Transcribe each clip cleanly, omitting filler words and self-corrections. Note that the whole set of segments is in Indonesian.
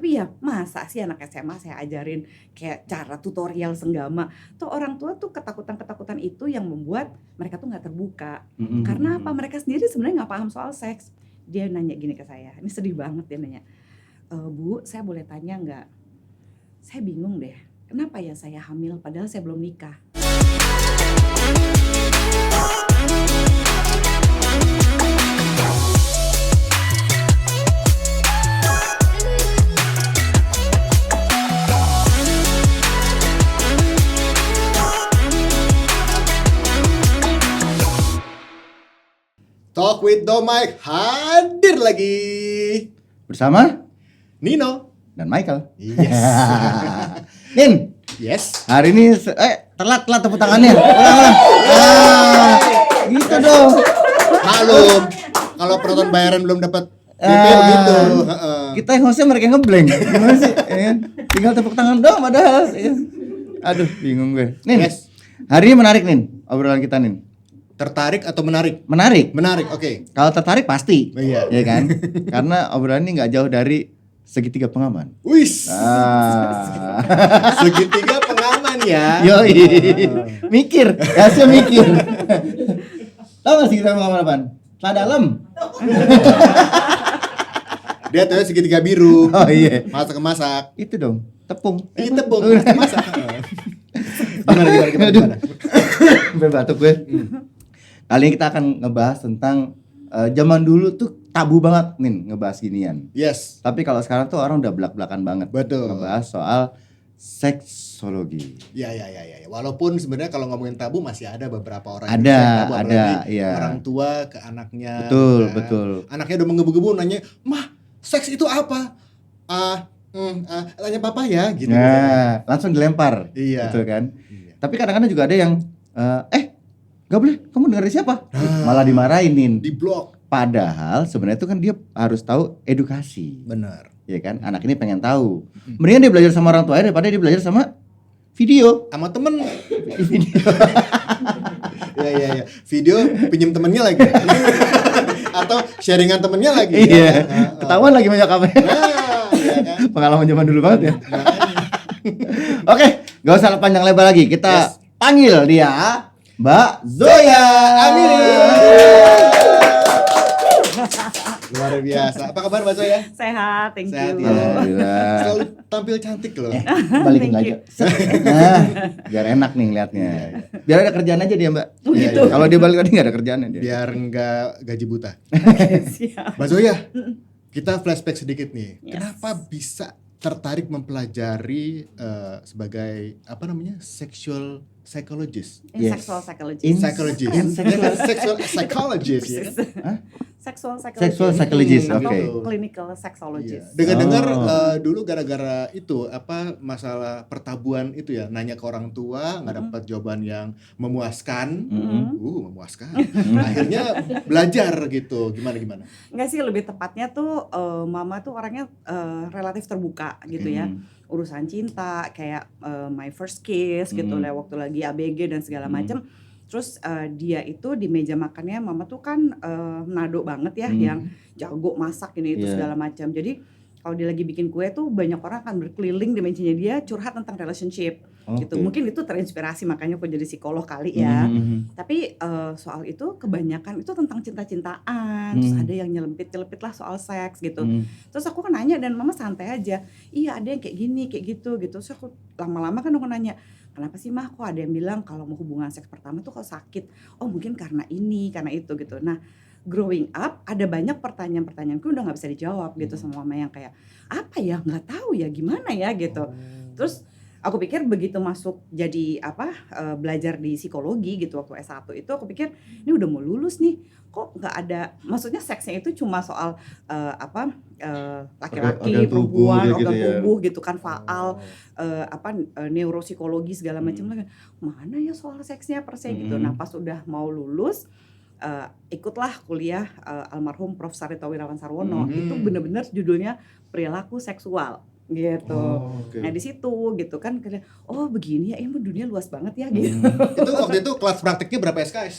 Tapi ya masa sih anak SMA saya ajarin kayak cara tutorial senggama. Tuh orang tua tuh ketakutan-ketakutan itu yang membuat mereka tuh nggak terbuka. Karena apa? Mereka sendiri sebenarnya nggak paham soal seks. Dia nanya gini ke saya, ini sedih banget dia nanya, Bu, saya boleh tanya nggak? Saya bingung deh, kenapa ya saya hamil padahal saya belum nikah? Talk with Domike hadir lagi bersama Nino dan Michael. Yes. Nin, Yes. hari ini telat tepuk tangannya. Ulang. Gitu dong. Maklum, kalau penonton bayaran belum dapat DP gitu. Kita yang hostnya mereka ngeblank. Gimana sih? Ya kan? Tinggal tepuk tangan doang padahal. Ya. Aduh, bingung gue. Nin, Yes. hari ini menarik Nin, obrolan kita Nin. Tertarik atau menarik? Menarik. Menarik, oke. Kalau tertarik pasti. Iya. Ya kan? Karena obrolan ini nggak jauh dari segitiga pengaman. Wis. Segitiga pengaman ya. Yoi. Mikir, hasil mikir. Tahu nggak segitiga pengaman apaan? Celana dalam. Dia tuh segitiga biru. Oh iya. Masak. Itu dong, tepung. Itu tepung masak. Gimana? Sampai batuk gue. Kali ini kita akan ngebahas tentang zaman dulu tuh tabu banget nih ngebahas ginian. Yes. Tapi kalau sekarang tuh orang udah belak-belakan banget. Betul. Ngebahas soal seksologi. Ya. Walaupun sebenarnya kalau ngomongin tabu masih ada beberapa orang Ada, yang tabu, ada, apalagi iya. orang tua ke anaknya. Betul. Anaknya udah menggebu-gebu nanya, "Mah, seks itu apa?" Tanya papa ya gitu. Nah, langsung dilempar. Iya. Betul kan? Iya. Tapi kadang-kadang juga ada yang gak boleh, kamu denger dari siapa? Malah dimarahin. Di blok. Padahal sebenarnya itu kan dia harus tahu edukasi. Bener. Ya kan? Anak ini pengen tahu. Mendingan dia belajar sama orang tuanya daripada dia belajar sama video. Sama temen. Video. Iya. Video pinjem temennya lagi. Atau sharingan temennya lagi. Iya. Ketahuan lagi banyak kamera. Iya kan? Pengalaman zaman dulu banget ya. Oke, gak usah panjang lebar lagi. Kita panggil dia Mbak Zoya Amiri. Luar biasa. Apa kabar Mbak Zoya? Sehat, thank Sehat you. ya. Alhamdullah. Selalu tampil cantik loh. Balikin Thank aja. Nah, biar enak nih ngeliatnya. Biar ada kerjaan aja dia Mbak. Gitu. Kalau dia balik tadi nggak ada kerjaannya dia. Biar enggak gaji buta. Siap. Mbak Zoya, kita flashback sedikit nih. Yes. Kenapa bisa tertarik mempelajari sebagai apa namanya sexual psychologist? Yes. Sexual psychologist. Psychologist. Sexual psychologist ya kan? Hah? Sexual Sexual psychologist, atau oke. clinical sexologist. Iya. Dengar-dengar Oh. dulu gara-gara itu apa masalah pertabuan itu ya, nanya ke orang tua nggak dapat jawaban yang memuaskan. Memuaskan. Akhirnya belajar gitu. Gimana? Enggak sih, lebih tepatnya tuh mama tuh orangnya relatif terbuka gitu ya. Urusan cinta kayak my first kiss gitu lah waktu lagi ABG dan segala macam. Terus dia itu di meja makannya mama tuh kan nado banget ya, yang jago masak ini itu segala macam. Jadi kalau dia lagi bikin kue tuh banyak orang akan berkeliling di mejanya dia curhat tentang relationship gitu. Mungkin itu terinspirasi makanya aku jadi psikolog kali ya. Tapi soal itu kebanyakan itu tentang cinta-cintaan. Terus ada yang nyelempit lah soal seks gitu. Terus aku kan nanya dan mama santai aja. Iya, ada yang kayak gini, kayak gitu. Terus aku lama-lama kan aku nanya, kenapa sih mah kok ada yang bilang kalau mau hubungan seks pertama tuh kok sakit? Oh mungkin karena ini, karena itu gitu. Nah growing up ada banyak pertanyaan-pertanyaanku udah gak bisa dijawab gitu sama mama yang kayak apa ya, gak tahu ya gimana ya gitu. Terus aku pikir begitu masuk jadi belajar di psikologi gitu waktu S1 itu aku pikir ini udah mau lulus nih, kok nggak ada, maksudnya seksnya itu cuma soal laki-laki, perempuan, organ tubuh gitu kan, faal, neuropsikologi segala macam lagi. Mana ya soal seksnya per se gitu. Nah pas udah mau lulus ikutlah kuliah almarhum Prof. Sarito Wirawan Sarwono. Itu benar-benar judulnya perilaku seksual gitu. Nah di situ gitu kan, oh begini ya, emang dunia luas banget ya gitu. Itu waktu itu kelas praktiknya berapa SKS?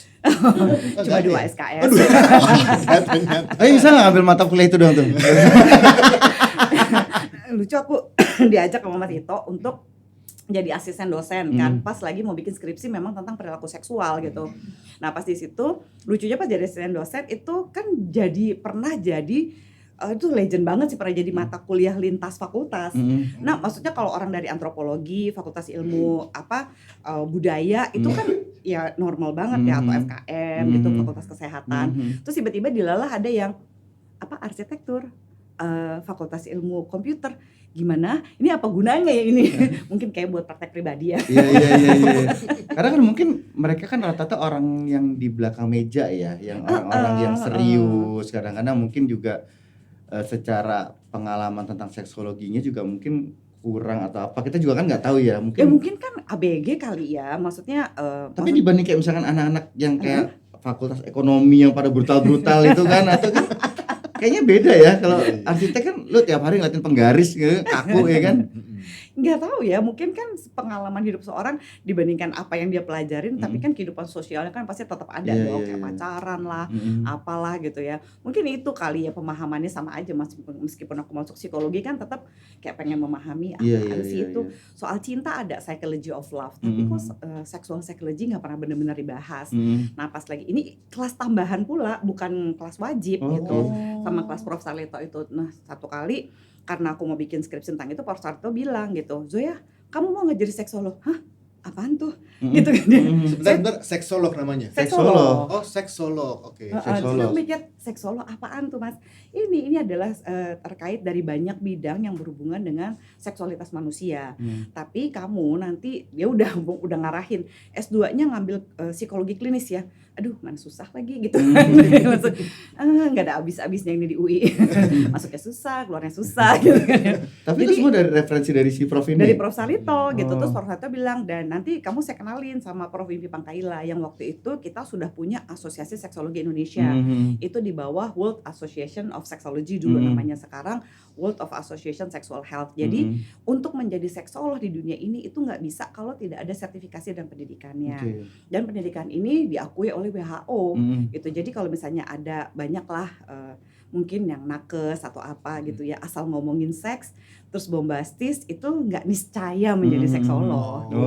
Cuma 2 SKS. Bisa nggak ambil mata kuliah itu dong tuh? lucu aku diajak sama Mas Ito untuk jadi asisten dosen kan, pas lagi mau bikin skripsi memang tentang perilaku seksual gitu. Nah pas di situ lucunya pas jadi asisten dosen itu kan pernah jadi itu legend banget sih, pernah jadi mata kuliah lintas fakultas. Nah maksudnya kalau orang dari antropologi, fakultas ilmu budaya itu kan ya normal banget ya, atau FKM gitu, fakultas kesehatan. Terus tiba-tiba dilalah ada yang arsitektur, fakultas ilmu komputer. Gimana? Ini apa gunanya ya ini? Mungkin kayak buat praktek pribadi ya. Iya. Karena kan mungkin mereka kan rata-rata orang yang di belakang meja ya, yang orang-orang yang serius. Kadang-kadang mungkin juga secara pengalaman tentang seksologinya juga mungkin kurang atau apa. Kita juga kan nggak tahu ya. Mungkin kan ABG kali ya. Maksudnya tapi dibanding kayak misalkan anak-anak yang kayak fakultas ekonomi yang pada brutal-brutal itu kan, atau kan kayaknya beda ya. Kalau arsitek kan lu tiap hari ngeliatin penggaris gitu, kaku ya kan. Nggak tahu ya, mungkin kan pengalaman hidup seorang dibandingkan apa yang dia pelajarin, tapi kan kehidupan sosialnya kan pasti tetap ada dong, kayak pacaran lah, apalah gitu ya. Mungkin itu kali ya pemahamannya sama aja, meskipun aku masuk psikologi kan tetap kayak pengen memahami apa sih itu. Soal cinta ada psychology of love, tapi kok sexual psychology nggak pernah benar-benar dibahas. Nah pas lagi ini kelas tambahan pula, bukan kelas wajib gitu, sama kelas Prof. Sarlito itu. Nah satu kali karena aku mau bikin skripsi tentang itu, Prof. Sarlito bilang gitu, Zoya, kamu mau nggak jadi seksolog? Hah? Apaan tuh? Gitu kan dia. Sebentar, seksolog namanya? Seksolog. Oh, seksolog, oke. Seksolog. Aku mikir, seksolog apaan tuh Mas? Ini adalah terkait dari banyak bidang yang berhubungan dengan seksualitas manusia. Tapi kamu nanti, dia udah ngarahin, S2-nya ngambil psikologi klinis ya. Aduh, mana susah lagi gitu. Maksud, nggak ada habis-habisnya ini di UI. Masuknya susah, keluarnya susah gitu kan. Tapi itu semua dari referensi dari si Prof ini? Dari Prof. Sarlito gitu. Terus Prof. Sarlito bilang, dan nanti kamu saya kenalin sama Prof. Wimpi Pangkaila, yang waktu itu kita sudah punya Asosiasi Seksologi Indonesia. Itu di bawah World Association of Sexology dulu namanya, sekarang World of Association Sexual Health. Jadi untuk menjadi seksolog di dunia ini itu nggak bisa kalau tidak ada sertifikasi dan pendidikannya. Dan pendidikan ini diakui oleh WHO gitu. Jadi kalau misalnya ada banyaklah mungkin yang nakes atau apa gitu ya, asal ngomongin seks terus bombastis, itu nggak niscaya menjadi seksolog gitu.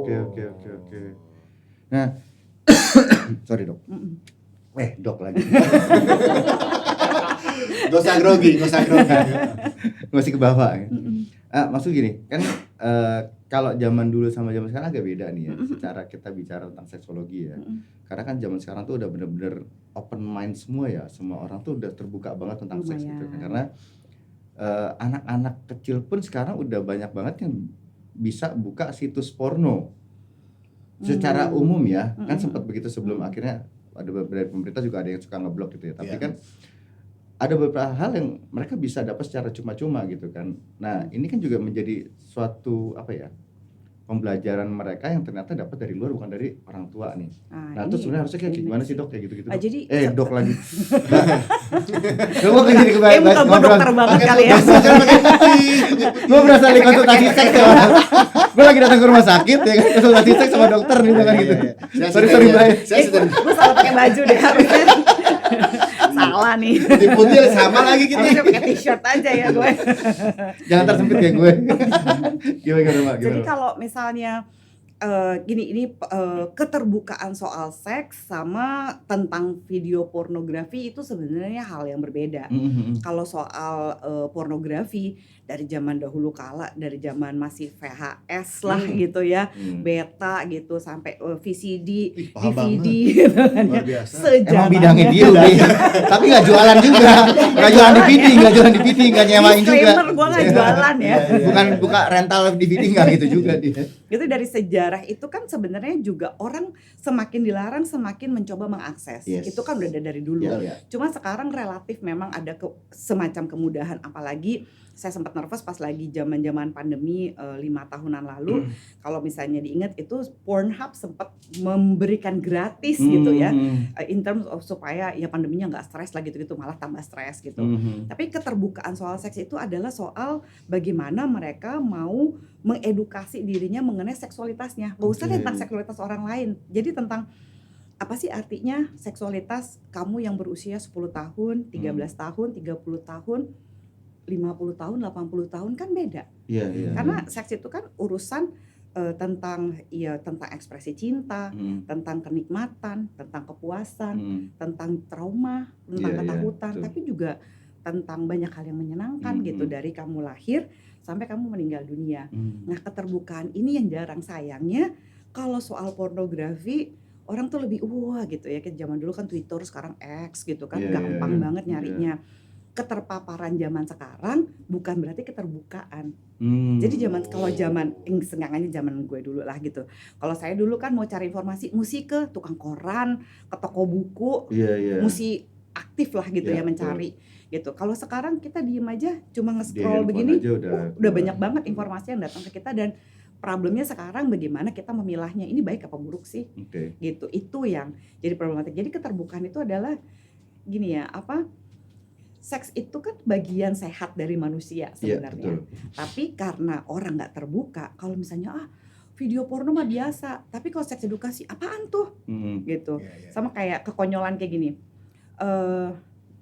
Oke. Nah, sorry dok. Dok lagi. Dosa grogi. Masih ke bawah ya. Maksud gini, kan kalau zaman dulu sama zaman sekarang agak beda nih ya, secara kita bicara tentang seksologi ya. Karena kan zaman sekarang tuh udah bener-bener open mind semua ya, semua orang tuh udah terbuka banget tentang seks gitu. Karena anak-anak kecil pun sekarang udah banyak banget yang bisa buka situs porno secara umum ya. Kan sempat begitu sebelum akhirnya ada beberapa pemerintah juga ada yang suka ngeblok gitu ya. Tapi kan ada beberapa hal yang mereka bisa dapat secara cuma-cuma gitu kan. Nah ini kan juga menjadi suatu pembelajaran mereka yang ternyata dapat dari luar, bukan dari orang tua nih. Nah terus sebenarnya harusnya kayak gimana sih dok, kayak gitu-gitu? Dok lagi. Gue kan jadi kebayang. Gue dokter banget kali ya. Gue berasa lagi konsultasi seks ya. Gue lagi datang ke rumah sakit ya kan, konsultasi seks sama dokter nih kan gitu. Sorry Mbak. Gue salah pakai baju deh harusnya. Salah nih. Putih sama lagi kita. Harusnya pakai t-shirt aja ya gue. Jangan tersempit kayak gue. Gimana Mbak? Jadi kalau misalnya ini keterbukaan soal seks sama tentang video pornografi itu sebenarnya hal yang berbeda. Kalau soal pornografi dari zaman dahulu kala, dari zaman masih VHS lah gitu ya, beta gitu sampai VCD, DVD gitu kan ya. Emang bidangnya dia udah ya. Tapi nggak jualan juga, nggak jualan DVD, nggak nyewain juga. Disclaimer, gue nggak jualan ya. Bukan buka rental DVD, nggak gitu juga dia. Itu dari sejarah itu kan sebenarnya juga orang semakin dilarang semakin mencoba mengakses. Itu kan udah dari dulu. Cuma sekarang relatif memang ada semacam kemudahan, apalagi saya sempat nervous pas lagi zaman-zaman pandemi 5 tahunan lalu. Kalau misalnya diingat itu Pornhub sempat memberikan gratis gitu ya, in terms of supaya ya pandeminya nggak stres lah gitu-gitu, malah tambah stres gitu. Tapi keterbukaan soal seks itu adalah soal bagaimana mereka mau mengedukasi dirinya mengenai seksualitasnya. Gak usah tentang seksualitas orang lain. Jadi tentang apa sih artinya seksualitas kamu yang berusia 10 tahun, 13 tahun, 30 tahun. 50 tahun, 80 tahun kan beda. Iya. Karena seks itu kan urusan tentang ekspresi cinta, tentang kenikmatan, tentang kepuasan, tentang trauma, tentang ketakutan, betul. tapi juga tentang banyak hal yang menyenangkan gitu dari kamu lahir sampai kamu meninggal dunia. Nah, keterbukaan ini yang jarang, sayangnya kalau soal pornografi orang tuh lebih gitu ya, kayak zaman dulu kan Twitter, sekarang X gitu kan, gampang banget nyarinya. Keterpaparan zaman sekarang bukan berarti keterbukaan. Jadi sengangannya zaman gue dulu lah gitu. Kalau saya dulu kan mau cari informasi mesti ke tukang koran, ke toko buku, mesti aktif lah gitu ya mencari gitu. Kalau sekarang kita diem aja cuma nge-scroll begini, udah banyak banget informasi yang datang ke kita, dan problemnya sekarang bagaimana kita memilahnya, ini baik apa buruk sih, gitu. Itu yang jadi problematik. Jadi keterbukaan itu adalah gini ya, seks itu kan bagian sehat dari manusia sebenarnya. Tapi karena orang nggak terbuka, kalau misalnya video porno mah biasa, tapi kalau seks edukasi apaan tuh, gitu. Sama kayak kekonyolan kayak gini.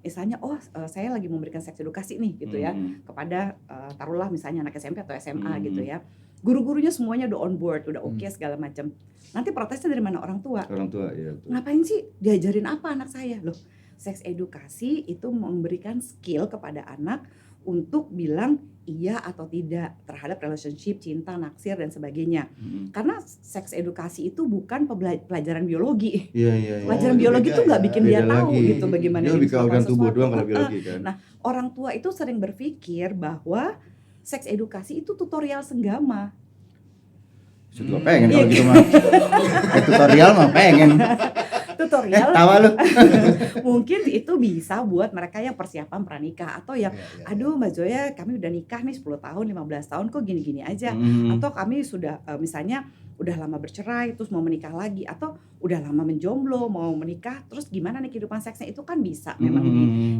Misalnya saya lagi memberikan seks edukasi nih gitu ya kepada taruhlah misalnya anak SMP atau SMA gitu ya. Guru-gurunya semuanya udah on board, udah oke segala macam. Nanti protesnya dari mana? Orang tua. Iya, betul. Ngapain sih diajarin apa anak saya? Loh, seks edukasi itu memberikan skill kepada anak untuk bilang iya atau tidak terhadap relationship, cinta, naksir dan sebagainya. Karena seks edukasi itu bukan pelajaran biologi. Pelajaran biologi itu nggak bikin dia tahu gitu bagaimana dia bisa melakukan tubuh doang kalau biologi kan. Nah, orang tua itu sering berpikir bahwa seks edukasi itu tutorial senggama. Sudah pengen kalau gitu mah. Tutorial mah pengen. Tutorial tawa lu. Mungkin itu bisa buat mereka yang persiapan pranikah, atau yang aduh Mbak Zoya kami udah nikah nih 10 tahun 15 tahun kok gini-gini aja, atau kami sudah misalnya udah lama bercerai terus mau menikah lagi, atau udah lama menjomblo mau menikah terus gimana nih kehidupan seksnya, itu kan bisa memang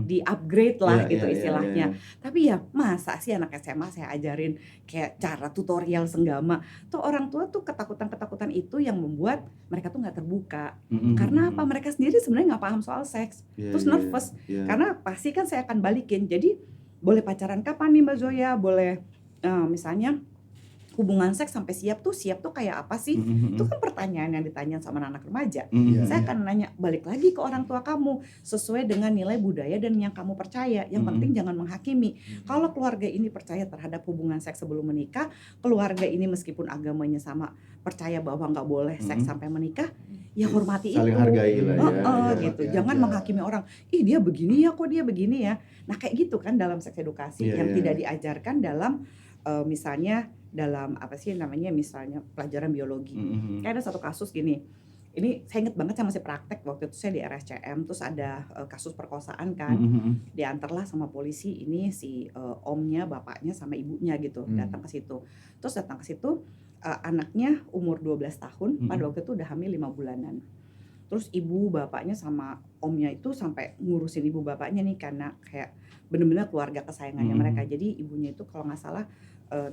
di upgrade lah gitu istilahnya. Tapi ya masa sih anak SMA saya ajarin kayak cara tutorial senggama? Tuh orang tua tuh ketakutan itu yang membuat mereka tuh nggak terbuka. Karena apa? Mereka sendiri sebenarnya nggak paham soal seks, terus nervous karena pasti kan saya akan balikin. Jadi boleh pacaran kapan nih Mbak Zoya? Boleh misalnya hubungan seks sampai siap tuh kayak apa sih? Itu kan pertanyaan yang ditanya sama anak remaja. Saya akan nanya balik lagi ke orang tua kamu sesuai dengan nilai budaya dan yang kamu percaya. Yang penting jangan menghakimi. Kalau keluarga ini percaya terhadap hubungan seks sebelum menikah, keluarga ini meskipun agamanya sama percaya bahwa nggak boleh seks sampai menikah, ya hormati saling itu. hargai lah Gitu. Jangan menghakimi orang. Ih dia begini ya, kok dia begini ya. Nah kayak gitu kan dalam seks edukasi yang tidak diajarkan dalam misalnya dalam misalnya pelajaran biologi. Kayak ada satu kasus gini. Ini saya inget banget, saya masih praktek waktu itu, saya di RSCM, terus ada kasus perkosaan kan. Diantarlah sama polisi ini si omnya, bapaknya sama ibunya gitu datang ke situ. Terus datang ke situ anaknya umur 12 tahun, pada waktu itu udah hamil 5 bulanan. Terus ibu bapaknya sama omnya itu sampai ngurusin ibu bapaknya nih karena kayak bener-bener keluarga kesayangannya mereka. Jadi ibunya itu kalau nggak salah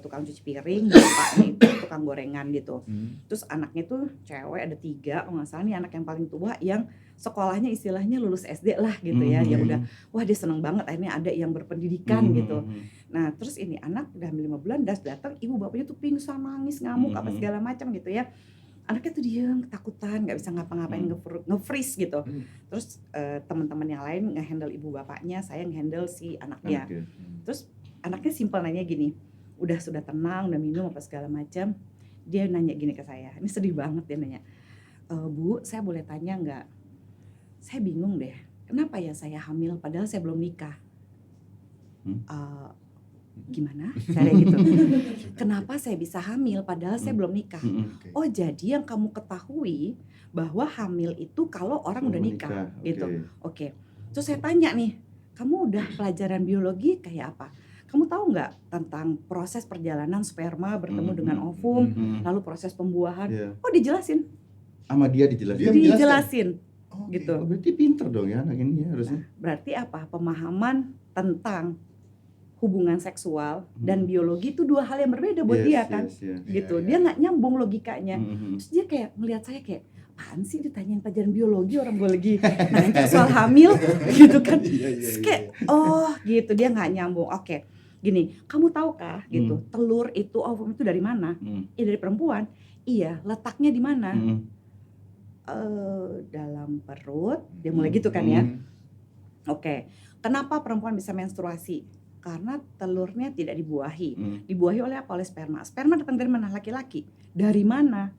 tukang cuci piring, bapaknya itu tukang gorengan gitu. Terus anaknya tuh cewek ada 3, kalau nggak salah nih anak yang paling tua yang sekolahnya istilahnya lulus SD lah gitu ya. Ya udah, wah dia seneng banget akhirnya ada yang berpendidikan gitu. Nah terus ini anak udah 5 bulan datang, ibu bapaknya tuh pingsan, nangis, ngamuk apa segala macam gitu ya. Anaknya tuh diam, ketakutan, nggak bisa ngapa-ngapain, nge-freeze gitu. Terus teman-teman yang lain nge-handle ibu bapaknya, saya nge-handle si anaknya. Terus anaknya simpel nanya gini, sudah tenang, udah minum apa segala macam. Dia nanya gini ke saya, ini sedih banget dia nanya, Bu, saya boleh tanya nggak? Saya bingung deh, kenapa ya saya hamil padahal saya belum nikah? Gimana? Saya gitu. Kenapa saya bisa hamil padahal saya belum nikah? Oh jadi yang kamu ketahui bahwa hamil itu kalau orang udah nikah gitu. Oke. Terus saya tanya nih, kamu udah pelajaran biologi kayak apa? Kamu tahu nggak tentang proses perjalanan sperma bertemu dengan ovum, lalu proses pembuahan? Oh dijelasin. Sama dia dijelasin. Dijelasin. Gitu. Oh, berarti pinter dong ya anak ini ya harusnya. Berarti apa? Pemahaman tentang hubungan seksual dan biologi itu 2 hal yang berbeda buat dia kan. Gitu. Dia nggak nyambung logikanya. Terus dia kayak melihat saya kayak, apaan sih ditanyain pelajaran biologi orang gue lagi nanya soal hamil gitu kan. Terus kayak oh gitu, dia nggak nyambung. Oke. Gini, kamu tahukah gitu, telur itu, ovum itu dari mana? Ya dari perempuan. Iya, letaknya di mana? Dalam perut. Dia mulai gitu kan ya. Oke, kenapa perempuan bisa menstruasi? Karena telurnya tidak dibuahi. Dibuahi oleh apa? Oleh sperma. Sperma datang dari mana? Laki-laki. Dari mana?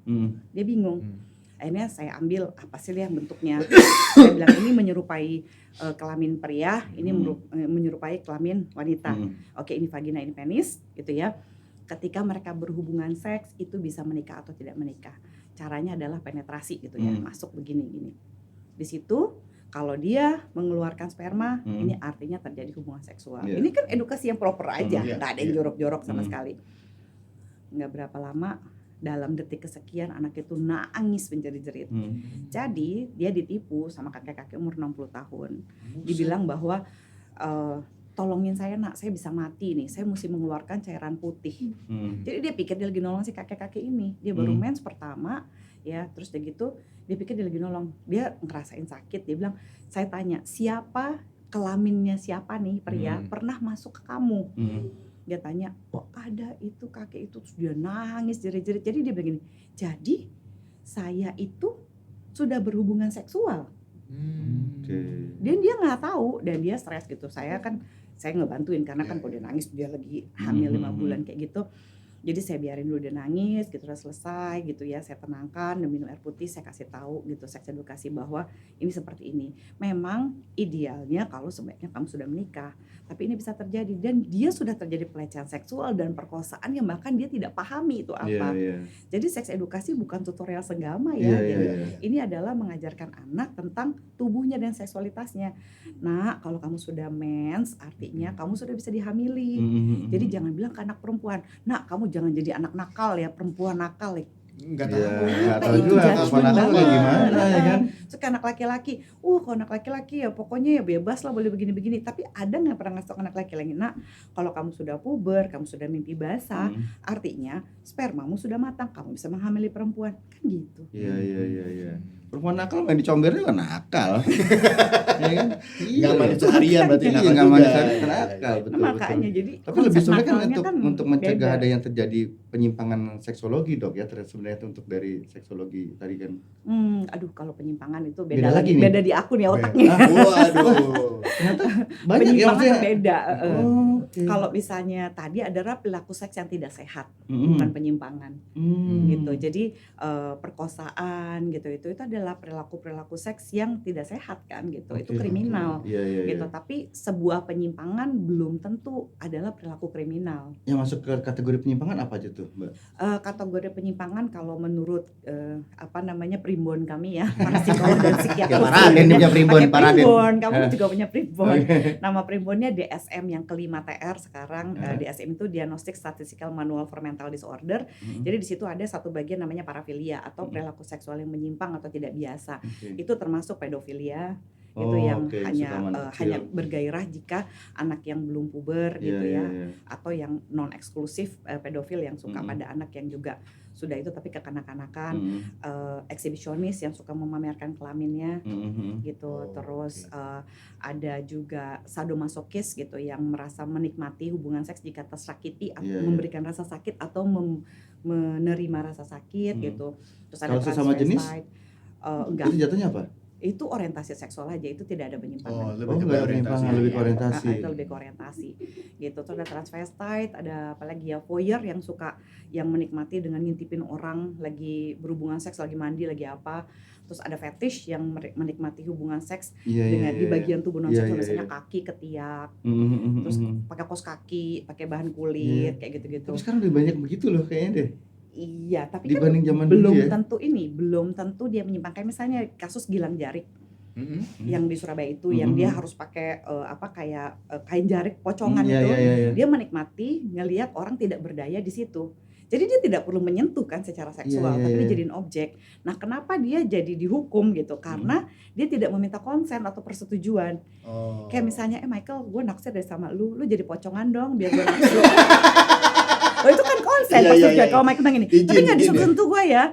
Dia bingung. Akhirnya saya ambil apa sih yang bentuknya. Saya bilang ini menyerupai kelamin pria, ini menyerupai kelamin wanita. Oke, ini vagina, ini penis, gitu ya. Ketika mereka berhubungan seks itu bisa menikah atau tidak menikah. Caranya adalah penetrasi gitu ya, masuk begini-gini. Di situ kalau dia mengeluarkan sperma, ini artinya terjadi hubungan seksual. Ini kan edukasi yang proper aja, nggak ada yang jorok-jorok sama sekali. Nggak berapa lama, dalam detik kesekian anak itu nangis menjerit-jerit. Jadi dia ditipu sama kakek-kakek umur 60 tahun. Dibilang bahwa tolongin saya nak, saya bisa mati nih, saya mesti mengeluarkan cairan putih. Jadi dia pikir dia lagi nolong si kakek-kakek ini. Dia baru mens pertama, ya terus dia gitu, dia pikir dia lagi nolong. Dia ngerasain sakit, dia bilang, saya tanya, siapa kelaminnya siapa nih pria pernah masuk ke kamu? Dia tanya, kok ada itu kakek itu, terus dia nangis jerit-jerit. Jadi dia begini, jadi saya itu sudah berhubungan seksual. Dan dia nggak tahu dan dia stres gitu. Saya ngebantuin karena kan kalau dia nangis dia lagi hamil 5 bulan kayak gitu. Jadi saya biarin dulu dia nangis gitu, udah selesai gitu ya, saya tenangkan, dan minum air putih, saya kasih tahu gitu, seks edukasi bahwa ini seperti ini. Memang idealnya kalau sebaiknya kamu sudah menikah, tapi ini bisa terjadi dan dia sudah terjadi pelecehan seksual dan perkosaan yang bahkan dia tidak pahami itu apa. Jadi seks edukasi bukan tutorial segama ya. Ini adalah mengajarkan anak tentang tubuhnya dan seksualitasnya. Nah, kalau kamu sudah mens, artinya kamu sudah bisa dihamili. Jadi jangan bilang ke anak perempuan, "Nak, kamu jangan jadi anak nakal ya, perempuan nakal ya." Nggak tahu. Nggak tahu juga kapan nakal kayak gimana ya kan. Terus anak laki-laki, kalau anak laki-laki ya pokoknya ya bebas lah, boleh begini-begini. Tapi ada nggak pernah ngasih tau anak laki-laki, nak, kalau kamu sudah puber, kamu sudah mimpi basah, artinya spermamu sudah matang, kamu bisa menghamili perempuan, kan gitu. Iya. Perempuan nakal main dicomber juga nakal. Ya kan? Nggak manis seharian berarti nakal nggak juga. manis seharian nakal, betul. Makanya jadi Tapi lebih sulit kan nakalnya untuk mencegah beda. ada yang terjadi penyimpangan seksologi, Dok, ya sebenarnya untuk dari seksologi tadi kan. Aduh, kalau penyimpangan itu Beda beda lagi lagi, nih. beda di aku nih otaknya. Waduh. Ternyata banyak ya Penyimpangan maksudnya. beda. Oke. Kalau misalnya tadi adalah perilaku seks yang tidak sehat, bukan penyimpangan. Gitu. Jadi perkosaan gitu itu adalah perilaku seks yang tidak sehat kan gitu. Itu kriminal. Iya. Gitu. Tapi sebuah penyimpangan belum tentu adalah perilaku kriminal. Yang masuk ke kategori penyimpangan apa aja tuh, Mbak? Kategori penyimpangan kalau menurut primbon kami ya, para psikolog dan psikiater. Ya, Paraden dia punya primbon, pakai Paraden. primbon, kamu juga punya primbon. Nama primbonnya DSM yang kelima TR sekarang. DSM itu Diagnostic Statistical Manual for Mental Disorder. Jadi di situ ada satu bagian namanya parafilia atau perilaku seksual yang menyimpang atau tidak biasa. Itu termasuk pedofilia. Itu yang hanya bergairah jika anak yang belum puber gitu ya. Atau yang non eksklusif pedofil yang suka pada anak yang juga sudah itu tapi kekanak-kanakan, eksibisionis yang suka memamerkan kelaminnya gitu. Terus ada juga sadomasokis gitu yang merasa menikmati hubungan seks jika tersakiti atau memberikan rasa sakit atau menerima rasa sakit gitu. Terus ada kalau sesama jenis enggak. itu jatuhnya apa? Itu orientasi seksual aja, itu tidak ada penyimpangan. Lebih ke orientasi. Lebih ke orientasi. Itu lebih ke orientasi. Gitu. Terus ada transvestite, ada apalagi ya voyeur yang suka yang menikmati dengan ngintipin orang lagi berhubungan seks, lagi mandi, lagi apa. Terus ada fetish yang menikmati hubungan seks dengan di bagian tubuh non seksual, misalnya kaki, ketiak. Terus pakai kaos kaki, pakai bahan kulit, kayak gitu-gitu. Tapi sekarang lebih banyak begitu loh kayaknya deh. Iya, tapi dibanding kan zaman belum dulu ya? belum tentu dia menyimpang. Kayak misalnya kasus Gilang Jarik yang di Surabaya itu, yang dia harus pakai kain jarik pocongan itu. Dia menikmati ngelihat orang tidak berdaya di situ. Jadi dia tidak perlu menyentuh kan secara seksual, tapi dia jadiin objek. Nah, kenapa dia jadi dihukum gitu? Karena dia tidak meminta konsen atau persetujuan. Kayak misalnya, Michael, gue naksir deh sama lu jadi pocongan dong biar gue naksir. Itu kan konsen maksudnya. Kalau Michael bilang ini, tapi nggak disuruh-sentuh gue ya.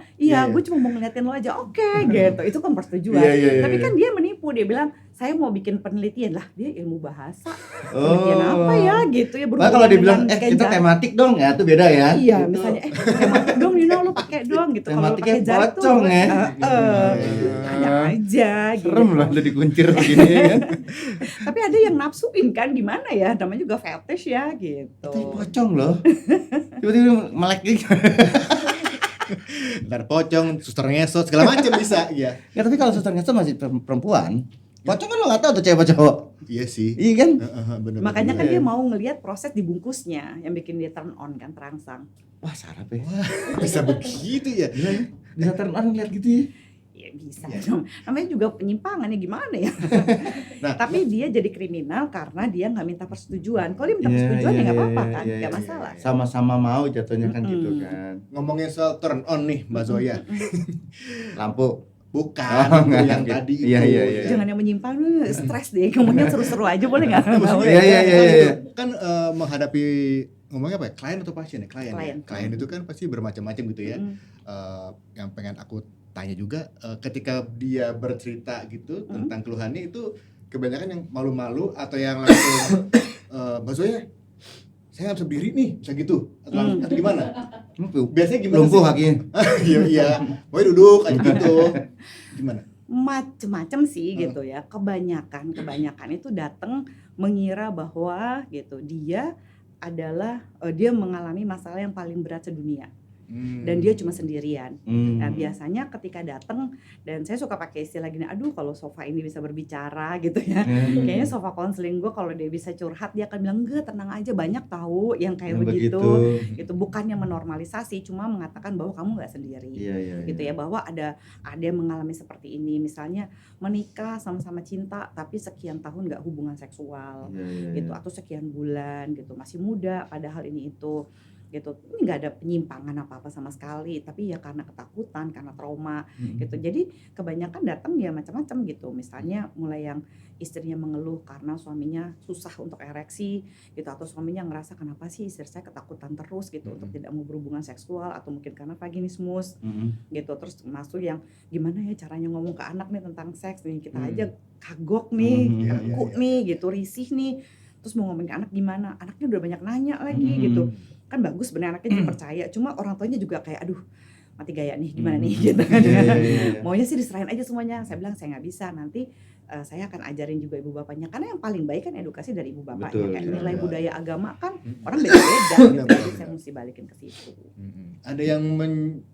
Gue cuma mau ngeliatin lo aja. Oke, gitu. Itu kan persetujuan. Tapi kan dia menipu. Dia bilang saya mau bikin penelitian lah, dia ilmu bahasa. Penelitian apa ya gitu ya, Nah, kalau dia bilang dengan kita Ken tematik dong ya, itu beda ya. Iya, Itu misalnya tematik dong, lu pakai dong gitu. Kalau lu tematiknya pakai jari tuh pocong ya. ada aja gitu. Serem loh lu dikuncir begini kan. Tapi ada yang nafsuin kan, gimana ya? Namanya juga fetish ya gitu. Itu pocong loh. Tiba-tiba melek gitu. Ntar pocong, suster ngesot segala macam bisa ya. Ya tapi kalau suster ngesot masih perempuan. Pocong kan lo nggak tahu tuh cewek apa cowok. Iya sih. Iya kan? Bener, Makanya kan Iya. dia mau ngelihat proses dibungkusnya yang bikin dia turn on kan, terangsang. Wah sarap ya. bisa begitu ya. Gila ya. Bisa turn on ngeliat gitu ya. Ya bisa Iya. dong. Namanya juga penyimpangan ya, gimana ya. Nah, Tapi dia jadi kriminal karena dia nggak minta persetujuan. Kalau dia minta Iya, persetujuan iya, ya nggak iya, apa-apa iya, kan, iya, nggak iya, masalah. Sama-sama mau jatuhnya kan gitu kan. ngomongin soal turn on nih Mbak Zoya. Lampu. Bukan Oh, itu enggak, yang gitu. tadi Iya, itu. iya, iya. Jangan yang menyimpang, stres deh. Ngomongnya seru-seru aja boleh nggak? Nggak Maksudnya, boleh. Iya, iya, iya, iya. Kan menghadapi ngomongnya apa ya? Klien atau pasien ya? Klien. Klien. Ya? Klien itu kan pasti bermacam-macam gitu ya. Mm. Yang pengen aku tanya juga ketika dia bercerita gitu tentang keluhannya itu kebanyakan yang malu-malu atau yang langsung Mbak Zoya saya nggak bisa berdiri nih, bisa gitu atau gimana? Biasanya gimana Lumpuh sih? kakinya. Iya, mau duduk aja gitu. Gimana? Macem-macem sih gitu ya. Kebanyakan itu datang mengira bahwa gitu dia adalah dia mengalami masalah yang paling berat sedunia. Dan dia cuma sendirian. Nah biasanya ketika datang, dan saya suka pakai istilah gini, aduh kalau sofa ini bisa berbicara gitu ya. Kayaknya sofa konseling gue kalau dia bisa curhat, dia akan bilang enggak, tenang aja, banyak tahu yang kayak begitu. Gitu, bukannya menormalisasi, cuma mengatakan bahwa kamu nggak sendiri. Iya. Gitu ya, bahwa ada yang mengalami seperti ini, misalnya menikah sama-sama cinta tapi sekian tahun nggak hubungan seksual. Gitu, atau sekian bulan gitu, masih muda padahal ini itu gitu. Ini nggak ada penyimpangan apa-apa sama sekali, tapi ya karena ketakutan, karena trauma gitu. Jadi kebanyakan datang ya macam-macam gitu. Misalnya mulai yang istrinya mengeluh karena suaminya susah untuk ereksi gitu, atau suaminya ngerasa kenapa sih istri saya ketakutan terus gitu untuk tidak mau berhubungan seksual, atau mungkin karena vaginismus gitu. Terus masuk yang gimana ya caranya ngomong ke anak nih tentang seks nih, kita aja kagok nih, kaku nih gitu, risih nih. Terus mau ngomongin ke anak gimana, anaknya udah banyak nanya lagi gitu. Kan bagus sebenarnya anaknya jadi percaya, cuma orang tuanya juga kayak aduh mati gaya nih, gimana nih gitu kan. Maunya sih diserahin aja semuanya. Saya bilang saya nggak bisa, nanti saya akan ajarin juga ibu bapaknya, karena yang paling baik kan edukasi dari ibu bapaknya. Betul, kayak betul. nilai budaya agama kan orang beda-beda gitu. Jadi saya mesti balikin ke situ. Ada yang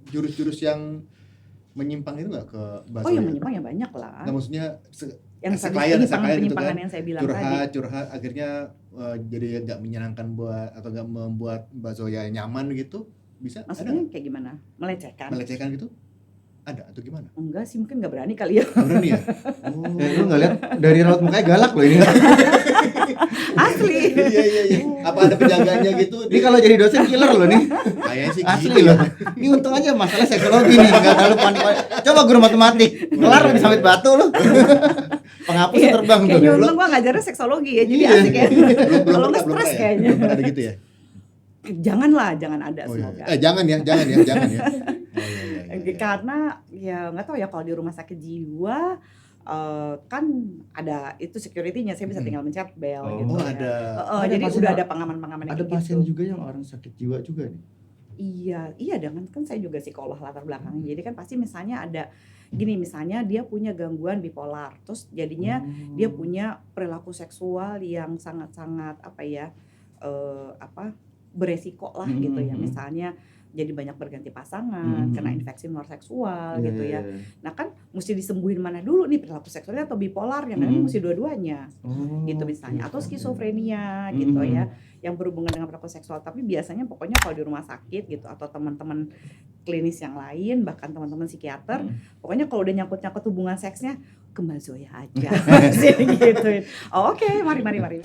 jurus-jurus yang menyimpang itu nggak ke Mbak Oh yang Zoya? menyimpang ya banyak lah. Nah, maksudnya Yang klien gitu penyimpangan kan, yang saya bilang tadi. curhat akhirnya jadi nggak menyenangkan buat atau nggak membuat Mbak Zoya nyaman gitu, bisa? Maksudnya kayak gimana? Ada melecehkan gitu? Ada atau gimana? Enggak sih, mungkin nggak berani kali ya. Nggak berani ya? Lu nggak lihat dari raut mukanya galak loh ini. Asli. Iya. Apa ada penjaganya gitu? Ini kalau jadi dosen killer loh nih. Kayaknya sih Asli gitu. loh. Ini untung aja masalah seksuologi nih, enggak terlalu panik. Coba guru matematik, kelar bisa sampai batu loh. Penghapus terbang tuh. Kayaknya untung gua ngajarnya seksologi ya, jadi Iya. asik ya. Kalau nggak belum stres pernah ya? kayaknya. Belum pernah ada gitu ya? Janganlah, jangan ada Oh, iya. semoga. Jangan ya. Iya. Karena ya nggak tahu ya, kalau di rumah sakit jiwa kan ada itu security-nya, saya bisa tinggal mencet bel Oh, gitu. ada. Jadi pasien- udah ada pengaman-pengaman Ada kayak pasien gitu. juga yang orang sakit jiwa juga nih. Iya dengan kan saya juga psikolog latar belakangnya. Jadi kan pasti misalnya ada gini, misalnya dia punya gangguan bipolar, terus jadinya dia punya perilaku seksual yang sangat-sangat beresiko lah gitu ya. Misalnya jadi banyak berganti pasangan, kena infeksi menular seksual gitu ya. Nah kan mesti disembuhin mana dulu nih, perilaku seksualnya atau bipolar, yang ini mesti dua-duanya gitu misalnya, atau skizofrenia gitu ya, yang berhubungan dengan perilaku seksual. Tapi biasanya pokoknya kalau di rumah sakit gitu, atau teman-teman klinis yang lain, bahkan teman-teman psikiater, pokoknya kalau udah nyangkut-nyangkut hubungan seksnya ke Mbak Zoya aja. Gitu. Oh, oke, mari.